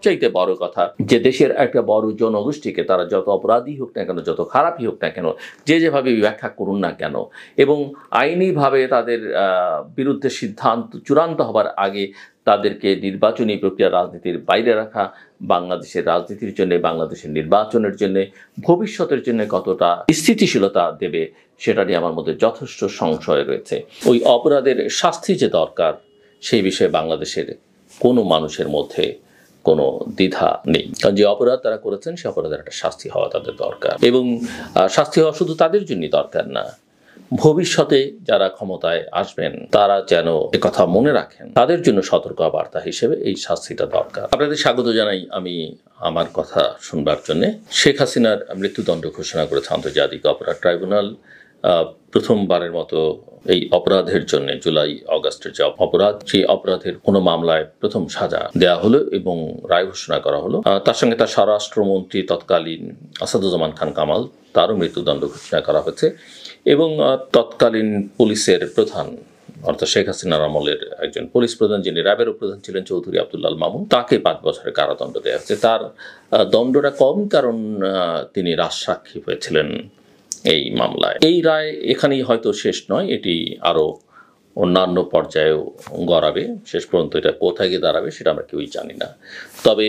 চাইতে বড় কথা যে দেশের একটা বড় জনগোষ্ঠীকে তারা যত অপরাধী হোক না কেন, যত খারাপই হোক না কেন, যেভাবে ব্যাখ্যা করুন না কেন, এবং আইনিভাবে তাদের বিরুদ্ধে সিদ্ধান্ত চূড়ান্ত হবার আগে তাদেরকে নির্বাচনী প্রক্রিয়া রাজনীতির বাইরে রাখা বাংলাদেশের রাজনীতির জন্য, বাংলাদেশের নির্বাচনের জন্য, ভবিষ্যতের জন্য কতটা স্থিতিশীলতা দেবে সেটা নিয়ে আমার মধ্যে যথেষ্ট সংশয় রয়েছে। ওই অপরাধের শাস্তি যে দরকার সেই বিষয়ে বাংলাদেশের কোনো মানুষের মধ্যে কোনো দ্বিধা নেই। কারণ যে অপরাধ তারা করেছেন সে অপরাধের একটা শাস্তি হওয়া তাদের দরকার, এবং শাস্তি হওয়া শুধু তাদের জন্যই দরকার না, ভবিষ্যতে যারা ক্ষমতায় আসবেন তারা যেন একথা মনে রাখেন, তাদের জন্য সতর্ক বার্তা হিসেবে এই শাস্তিটা দরকার। আপনাদের স্বাগত জানাই আমি আমার কথা শুনবার জন্য। শেখ হাসিনার মৃত্যুদণ্ড ঘোষণা করেছে আন্তর্জাতিক অপরাধ ট্রাইব্যুনাল। প্রথমবারের মতো এই অপরাধের জন্য জুলাই অগাস্টের যে অপরাধ, সেই অপরাধের কোনো মামলায় প্রথম সাজা দেয়া হলো এবং রায় ঘোষণা করা হলো। তার সঙ্গে তার স্বরাষ্ট্রমন্ত্রী তৎকালীন আসাদুজ্জামান খান কামাল, তারও মৃত্যুদণ্ড ঘোষণা করা হয়েছে, এবং তৎকালীন পুলিশের প্রধান অর্থাৎ শেখ হাসিনার আমলের একজন পুলিশ প্রধান, যিনি র্যাবেরও প্রধান ছিলেন, চৌধুরী আব্দুল্লাহ মামুন, তাকে 5 বছরের কারাদণ্ড দেওয়া হয়েছে। তার দণ্ডটা কম, কারণ তিনি রাজসাক্ষী হয়েছিলেন এই মামলায়। এই রায় এখানেই হয়তো শেষ নয়, এটি আরও অন্যান্য পর্যায়েও গড়াবে। শেষ পর্যন্ত এটা কোথায় গিয়ে দাঁড়াবে সেটা আমরা কেউই জানি না। তবে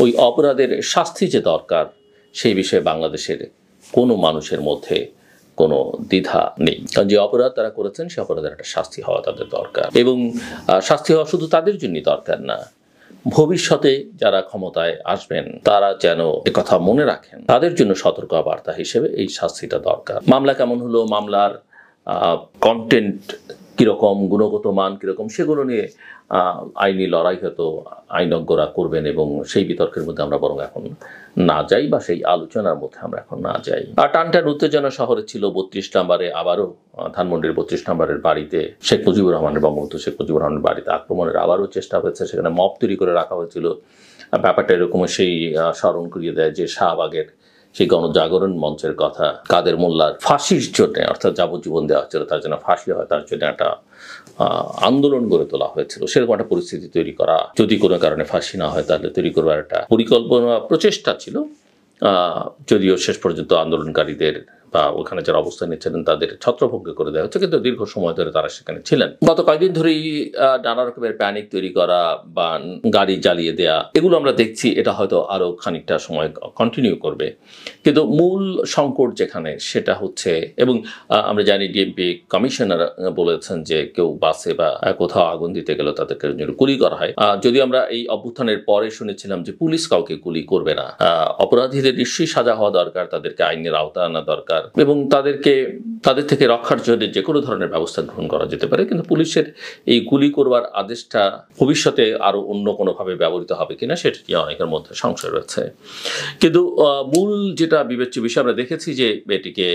ওই অপরাধের শাস্তি যে দরকার সেই বিষয়ে বাংলাদেশের কোনো মানুষের মধ্যে কোনো দ্বিধা নেই। কারণ যে অপরাধ তারা করেছেন সে অপরাধের একটা শাস্তি হওয়া তাদের দরকার, এবং শাস্তি হওয়া শুধু তাদের জন্যই দরকার না, ভবিষ্যতে যারা ক্ষমতায় আসবেন তারা যেন একথা মনে রাখেন, তাদের জন্য সতর্ক বার্তা হিসেবে এই শাস্তিটা দরকার। মামলা কেমন হলো, মামলার কন্টেন্ট কীরকম, গুণগত মান কীরকম, সেগুলো নিয়ে আইনি লড়াই হয়তো আইনজ্ঞরা করবেন, এবং সেই বিতর্কের মধ্যে আমরা বরং এখন না যাই, বা সেই আলোচনার মধ্যে আমরা এখন না যাই। আর টানটান উত্তেজনা শহরে ছিল 32 নম্বরে, আবারও ধানমন্ডির 32 নম্বরের বাড়িতে শেখ মুজিবুর রহমানের, বঙ্গবন্ধু শেখ মুজিবুর রহমানের বাড়িতে আক্রমণের আবারও চেষ্টা হয়েছে। সেখানে মব তৈরি করে রাখা হয়েছিল। ব্যাপারটা এরকম সেই স্মরণ করিয়ে দেয় যে শাহবাগের সেই গণজাগরণ মঞ্চের কথা, কাদের মোল্লার ফাঁসির জন্য, অর্থাৎ যাবজ্জীবন দেওয়া হচ্ছিল, তার জন্য ফাঁসি হয়, তার জন্য একটা আন্দোলন গড়ে তোলা হয়েছিল। সেরকম একটা পরিস্থিতি তৈরি করা, যদি কোনো কারণে ফাঁসি না হয় তাহলে তৈরি করবার একটা পরিকল্পনা, প্রচেষ্টা ছিল। যদিও শেষ পর্যন্ত আন্দোলনকারীদের বা ওখানে যারা অবস্থান নিচ্ছিলেন তাদের ছত্রভঙ্গ করে দেওয়া হচ্ছে, কিন্তু দীর্ঘ সময় ধরে তারা সেখানে ছিলেন। গত কয়েকদিন ধরেই নানা রকমের প্যানিক তৈরি করা বা গাড়ি জ্বালিয়ে দেয়া, এগুলো আমরা দেখছি। এটা হয়তো আরও খানিকটা সময় কন্টিনিউ করবে, কিন্তু মূল সংকট যেখানে সেটা হচ্ছে, এবং আমরা জানি ডিএমপি কমিশনার বলেছেন যে কেউ বাসে বা কোথাও আগুন দিতে গেলে তাদেরকে গুলি করা হয়। যদি আমরা এই অভ্যুত্থানের পরে শুনেছিলাম যে পুলিশ কাউকে গুলি করবে না, অপরাধীদের নিশ্চয়ই সাজা হওয়া দরকার, তাদেরকে আইনের আওতায় আনা দরকার, এবং তাদের থেকে রক্ষার জন্য যে কোনো ধরনের ব্যবস্থা গ্রহণ করা যেতে পারে। কিন্তু পুলিশের এই গুলি করবার আদেশটা ভবিষ্যতে আরও অন্য কোনোভাবে ব্যবহৃত হবে কিনা সেটা নিয়ে অনেকের মধ্যে সংশয় রয়েছে। কিন্তু মূল যেটা বিবেচ্য বিষয়, আমরা দেখেছি যে এটিকে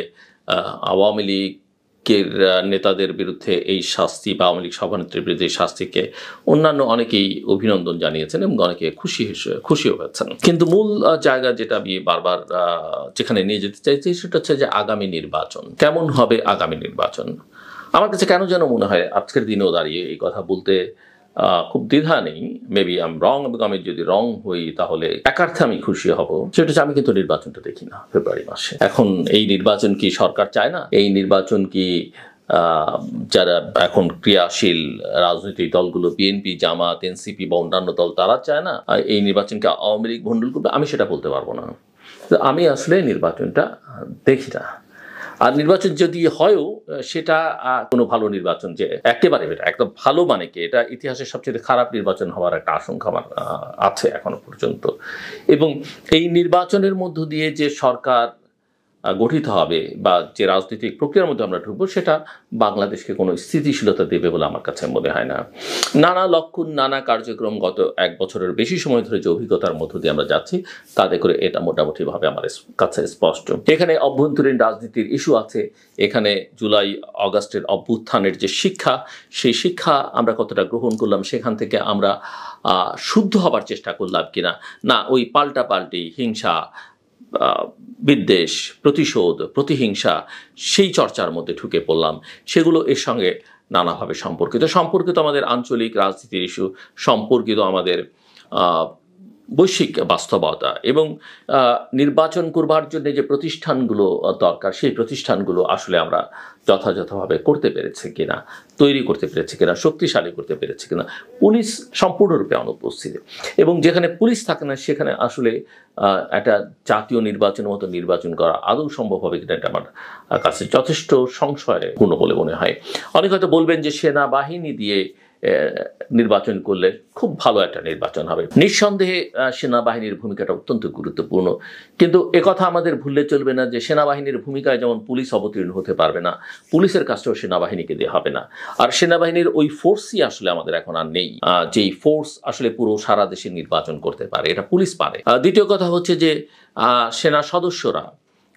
আওয়ামী লীগের নেতাদের বিরুদ্ধে এই শাস্তি বা আওয়ামী লীগ সভানেত্রীর বিরুদ্ধে এই শাস্তিকে অন্যান্য অনেকেই অভিনন্দন জানিয়েছেন এবং অনেকে খুশিও হয়েছেন। কিন্তু মূল জায়গা যেটা আমি বারবার যেখানে নিয়ে যেতে চাইছি সেটা হচ্ছে যে আগামী নির্বাচন কেমন হবে। আগামী নির্বাচন আমার কাছে কেন যেন মনে হয় আজকের দিনেও দাঁড়িয়ে এই কথা বলতে খুব দ্বিধা নেই। মেবি আই এম রং, এবং আমি যদি রং হই তাহলে একার্থে আমি খুশি হব। সেটা হচ্ছে আমি কিন্তু নির্বাচনটা দেখি না ফেব্রুয়ারি মাসে। এখন এই নির্বাচন কি সরকার চায় না? এই নির্বাচন কি যারা এখন ক্রিয়াশীল রাজনৈতিক দলগুলো, বিএনপি, জামাত, এনসিপি বা অন্যান্য দল, তারা চায় না? এই নির্বাচনকে আওয়ামী লীগ ভণ্ডুল করবে? আমি সেটা বলতে পারবো না। আমি আসলে নির্বাচনটা দেখি না। আর নির্বাচন যদি হয়ও সেটা কোনো ভালো নির্বাচন যে একেবারে এটা একদম ভালো মানে কি, এটা ইতিহাসের সবচেয়ে খারাপ নির্বাচন হওয়ার একটা আশঙ্কা আমার আছে এখনো পর্যন্ত। এবং এই নির্বাচনের মধ্য দিয়ে যে সরকার গঠিত হবে বা যে রাজনৈতিক প্রক্রিয়ার মধ্যে আমরা ঢুকবো সেটা বাংলাদেশকে কোনো স্থিতিশীলতা দেবে বলে আমার কাছে মনে হয় না। নানা লক্ষণ, নানা কার্যক্রম গত 1 বছরের বেশি সময় ধরে যে অভিজ্ঞতার মধ্য দিয়ে আমরা যাচ্ছি তাতে করে এটা মোটামুটিভাবে আমার কাছে স্পষ্ট। এখানে অভ্যন্তরীণ রাজনীতির ইস্যু আছে, এখানে জুলাই অগাস্টের অভ্যুত্থানের যে শিক্ষা, সেই শিক্ষা আমরা কতটা গ্রহণ করলাম, সেখান থেকে আমরা শুদ্ধ হবার চেষ্টা করলাম কিনা, না ওই পাল্টাপাল্টি হিংসা, বিদ্বেষ, প্রতিশোধ, প্রতিহিংসা, সেই চর্চার মধ্যে ঢুকে পড়লাম। সেগুলো এর সঙ্গে নানাভাবে সম্পর্কিত আমাদের আঞ্চলিক রাজনীতির ইস্যু, সম্পর্কিত আমাদের বৈশ্বিক বাস্তবতা এবং নির্বাচন করবার জন্য যে প্রতিষ্ঠানগুলো দরকার সেই প্রতিষ্ঠানগুলো আসলে আমরা যথাযথভাবে করতে পেরেছি কিনা, তৈরি করতে পেরেছি কিনা, শক্তিশালী করতে পেরেছি কিনা। পুলিশ সম্পূর্ণরূপে অনুপস্থিত এবং যেখানে পুলিশ থাকে না সেখানে আসলে একটা জাতীয় নির্বাচনের মতো নির্বাচন করা আদৌ সম্ভব হবে কিনা এটা আমার কাছে যথেষ্ট সংশয়পূর্ণ বলে মনে হয়। অনেকে হয়তো বলবেন যে সেনাবাহিনী দিয়ে নির্বাচন করলে খুব ভালো একটা নির্বাচন হবে। নিঃসন্দেহে সেনাবাহিনীর ভূমিকাটা অত্যন্ত গুরুত্বপূর্ণ, কিন্তু একথা আমাদের ভুললে চলবে না যে সেনাবাহিনীর ভূমিকায় যেমন পুলিশ অবতীর্ণ হতে পারবে না, পুলিশের কাজটাও সেনাবাহিনীকে দেওয়া হবে না। আর সেনাবাহিনীর ওই ফোর্সই আসলে আমাদের এখন আর নেই, যেই ফোর্স আসলে পুরো সারা দেশে নির্বাচন করতে পারে, এটা পুলিশ পারে। দ্বিতীয় কথা হচ্ছে যে সেনা সদস্যরা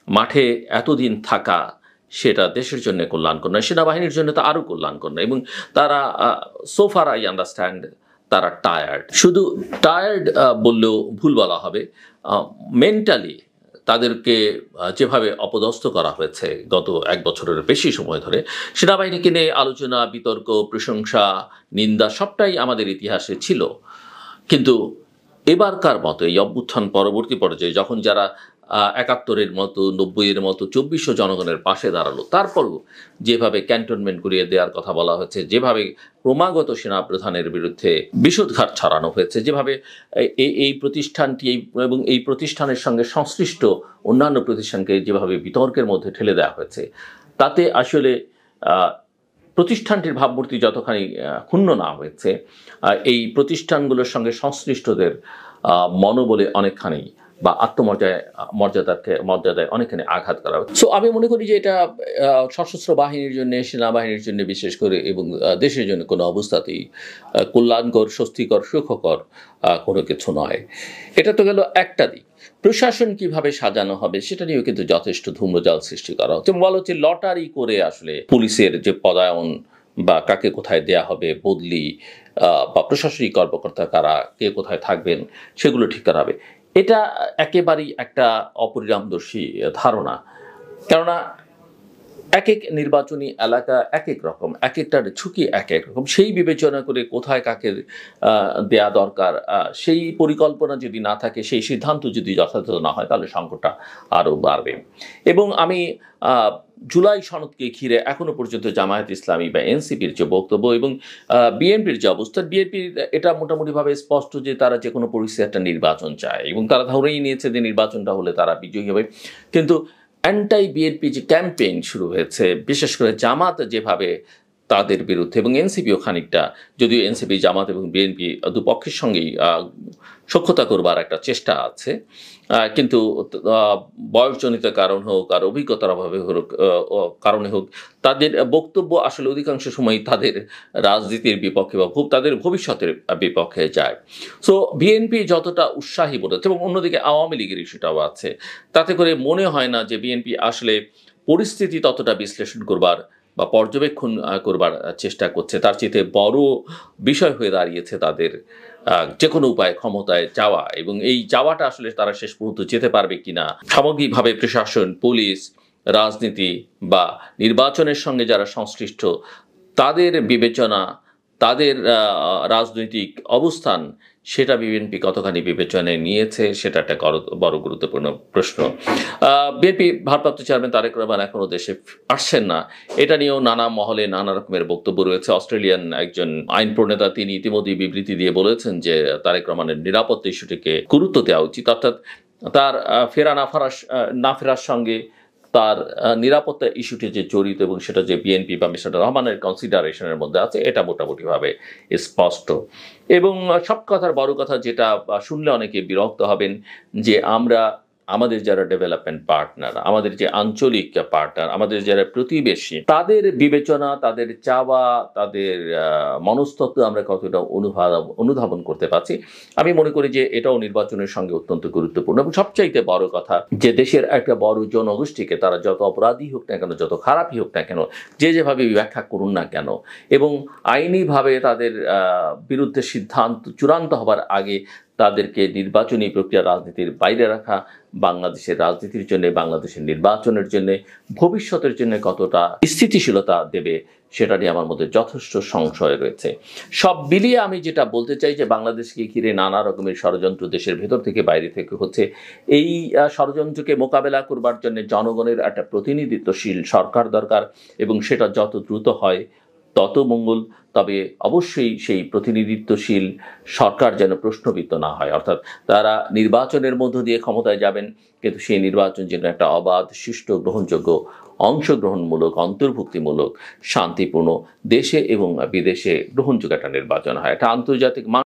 মাঠে এতদিন থাকা সেটা দেশের জন্য কল্যাণকর নয়, সেনাবাহিনীর জন্য তো আরও কল্যাণকর নয়। এবং তারা সোফার আই আন্ডারস্ট্যান্ড তারা টায়ার্ড, শুধু টায়ার্ড বললেও ভুল বলা হবে। মেন্টালি তাদেরকে যেভাবে অপদস্থ করা হয়েছে গত 1 বছরের বেশি সময় ধরে, সেনাবাহিনীকে নিয়ে আলোচনা, বিতর্ক, প্রশংসা, নিন্দা সবটাই আমাদের ইতিহাসে ছিল। কিন্তু এবারকার মতো এই অভ্যুত্থান পরবর্তী পর্যায়ে যখন যারা ৭১-এর মতো, ৯০-এর মতো ২৪০০ জনগণের পাশে দাঁড়ালো, তারপরও যেভাবে ক্যান্টনমেন্ট করিয়ে দেওয়ার কথা বলা হয়েছে, যেভাবে ক্রমাগত সেনাপ্রধানের বিরুদ্ধে বিষোদঘাত ছড়ানো হয়েছে, যেভাবে এই প্রতিষ্ঠানটি এবং এই প্রতিষ্ঠানের সঙ্গে সংশ্লিষ্ট অন্যান্য প্রতিষ্ঠানকে যেভাবে বিতর্কের মধ্যে ঠেলে দেওয়া হয়েছে, তাতে আসলে প্রতিষ্ঠানটির ভাবমূর্তি যতখানি ক্ষুণ্ণ না হয়েছে, এই প্রতিষ্ঠানগুলোর সঙ্গে সংশ্লিষ্টদের মনোবলে অনেকখানি বা মর্যাদায় অনেকখানি আঘাত করা হচ্ছে। সো আমি মনে করি যে এটা সশস্ত্র বাহিনীর জন্য, সেনাবাহিনীর জন্য বিশেষ করে এবং দেশের জন্য কোনো অবস্থাতেই কল্যাণকর, স্বস্তিকর, সুখকর কোনো কিছু নয়। এটা তো গেল একটা দিক। প্রশাসন কিভাবে সাজানো হবে সেটা নিয়েও কিন্তু যথেষ্ট ধূম্রজাল সৃষ্টি করা হচ্ছে। বলা হচ্ছে লটারি করে আসলে পুলিশের যে পদায়ন বা কাকে কোথায় দেয়া হবে, বদলি বা প্রশাসনিক কর্মকর্তা কারা, কে কোথায় থাকবেন সেগুলো ঠিক করা হবে। এটা একেবারেই একটা অপরিণামদর্শী ধারণা। কেননা এক এক নির্বাচনী এলাকা এক এক রকম, এক একটার ঝুঁকি এক এক রকম। সেই বিবেচনা করে কোথায় কাকে দেয়া দরকার, সেই পরিকল্পনা যদি না থাকে, সেই সিদ্ধান্ত যদি যথাযথ না হয়, তাহলে সংকটটা আরও বাড়বে। এবং আমি জুলাই সনদকে ঘিরে এখনো পর্যন্ত জামায়াত ইসলামী বা এনসিপির যে বক্তব্য এবং বিএনপির যে অবস্থা, বিএনপির এটা মোটামুটিভাবে স্পষ্ট যে তারা যে কোনো পরিস্থিতি একটা নির্বাচন চায় এবং তারা ধরেই নিয়েছে যে নির্বাচনটা হলে তারা বিজয়ী হবে। কিন্তু অ্যান্টাই বিএনপি যে ক্যাম্পেইন শুরু হয়েছে, বিশেষ করে জামাত যেভাবে তাদের বিরুদ্ধে, এবং এনসিপিও খানিকটা, যদিও এনসিপি, জামাত এবং বিএনপি দুপক্ষের সঙ্গেই সখ্যতা করবার একটা চেষ্টা আছে, কিন্তু বয়সজনিত কারণ হোক আর অভিজ্ঞতার অভাবে হোক, কারণে হোক, তাদের বক্তব্য আসলে অধিকাংশ সময় তাদের রাজনীতির বিপক্ষে বা তাদের ভবিষ্যতের বিপক্ষে যায়। সো বিএনপি যতটা উৎসাহী বোধ, এবং অন্যদিকে আওয়ামী লীগের ইস্যুটাও আছে, তাতে করে মনে হয় না যে বিএনপি আসলে পরিস্থিতি ততটা বিশ্লেষণ করবার বা পর্যবেক্ষণ করবার চেষ্টা করছে। তার চেয়ে বড় বিষয় হয়ে দাঁড়িয়েছে তাদের যে কোনো উপায়ে ক্ষমতায় যাওয়া, এবং এই যাওয়াটা আসলে তারা শেষ পর্যন্ত যেতে পারবে কিনা। সামগ্রিকভাবে প্রশাসন, পুলিশ, রাজনীতি বা নির্বাচনের সঙ্গে যারা সংশ্লিষ্ট, তাদের বিবেচনা, তাদের রাজনৈতিক অবস্থান, সেটা বিএনপি কতখানি বিবেচনায় নিয়েছে সেটা একটা বড় গুরুত্বপূর্ণ প্রশ্ন। বিএনপি ভারপ্রাপ্ত চেয়ারম্যান তারেক রহমান এখনও দেশে আসছেন না, এটা নিয়েও নানা মহলে নানা রকমের বক্তব্য রয়েছে। অস্ট্রেলিয়ান একজন আইন প্রণেতা তিনি ইতিমধ্যেই বিবৃতি দিয়ে বলেছেন যে তারেক রহমানের নিরাপত্তা ইস্যুটিকে গুরুত্ব দেওয়া উচিত, অর্থাৎ তার ফেরা না ফেরার সঙ্গে তার নিরাপত্তা ইস্যুটি যে জড়িত এবং সেটা যে বিএনপি বা মিস্টার রহমানের কনসিডারেশনের মধ্যে আছে, এটা মোটামুটিভাবে স্পষ্ট। এবং সব কথার বড় কথা যেটা শুনলে অনেকে বিরক্ত হবেন, যে আমাদের যারা ডেভেলপমেন্ট পার্টনার, আমাদের যে আঞ্চলিক পার্টনার, আমাদের যারা প্রতিবেশী, তাদের বিবেচনা, তাদের চাওয়া, তাদের মনস্তত্ত্ব আমরা কতটা অনুধাবন করতে পারছি। আমি মনে করি যে এটাও নির্বাচনের সঙ্গে অত্যন্ত গুরুত্বপূর্ণ। এবং সবচাইতে বড় কথা, যে দেশের একটা বড় জনগোষ্ঠীকে তারা যত অপরাধী হোক না কেন, যত খারাপই হোক না কেন, যেভাবে ব্যাখ্যা করুন না কেন, এবং আইনিভাবে তাদের বিরুদ্ধে সিদ্ধান্ত চূড়ান্ত হবার আগে তাদেরকে নির্বাচনী প্রক্রিয়া রাজনীতির বাইরে রাখা বাংলাদেশের রাজনীতির জন্য, বাংলাদেশের নির্বাচনের জন্য, ভবিষ্যতের জন্য কতটা স্থিতিশীলতা দেবে সেটা নিয়ে আমার মধ্যে যথেষ্ট সংশয় রয়েছে। সব মিলিয়ে আমি যেটা বলতে চাই যে বাংলাদেশকে ঘিরে নানা রকমের ষড়যন্ত্র দেশের ভেতর থেকে বাইরে থেকে হচ্ছে। এই ষড়যন্ত্রকে মোকাবেলা করবার জন্য জনগণের একটা প্রতিনিধিত্বশীল সরকার দরকার এবং সেটা যত দ্রুত হয় তত মঙ্গল। তবে অবশ্যই সেই প্রতিনিধিত্বশীল সরকার যেন প্রশ্নবিদ্ধ না হয়, অর্থাৎ তারা নির্বাচনের মধ্য দিয়ে ক্ষমতায় যাবেন, কিন্তু সেই নির্বাচন যেন একটা অবাধ, সুষ্ঠু, গ্রহণযোগ্য, অংশগ্রহণমূলক, অন্তর্ভুক্তিমূলক, শান্তিপূর্ণ, দেশে এবং বিদেশে গ্রহণযোগ্য একটা নির্বাচন হয়, একটা আন্তর্জাতিক